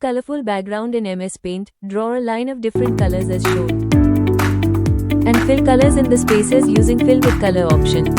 colorful background in MS Paint, draw a line of different colors as shown. And fill colors in the spaces using Fill with Color option.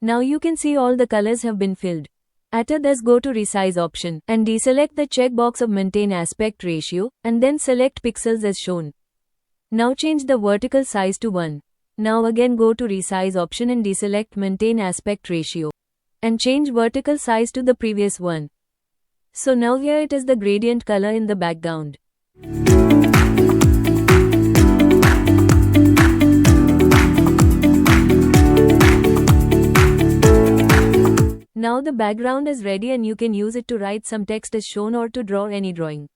Now you can see all the colors have been filled. After this, go to Resize option and deselect the checkbox of Maintain Aspect Ratio and then select pixels as shown. Now change the vertical size to 1. Now again go to Resize option and deselect Maintain Aspect Ratio and change vertical size to the previous one. So now here it is the gradient color in the background. Now the background is ready and you can use it to write some text as shown or to draw any drawing.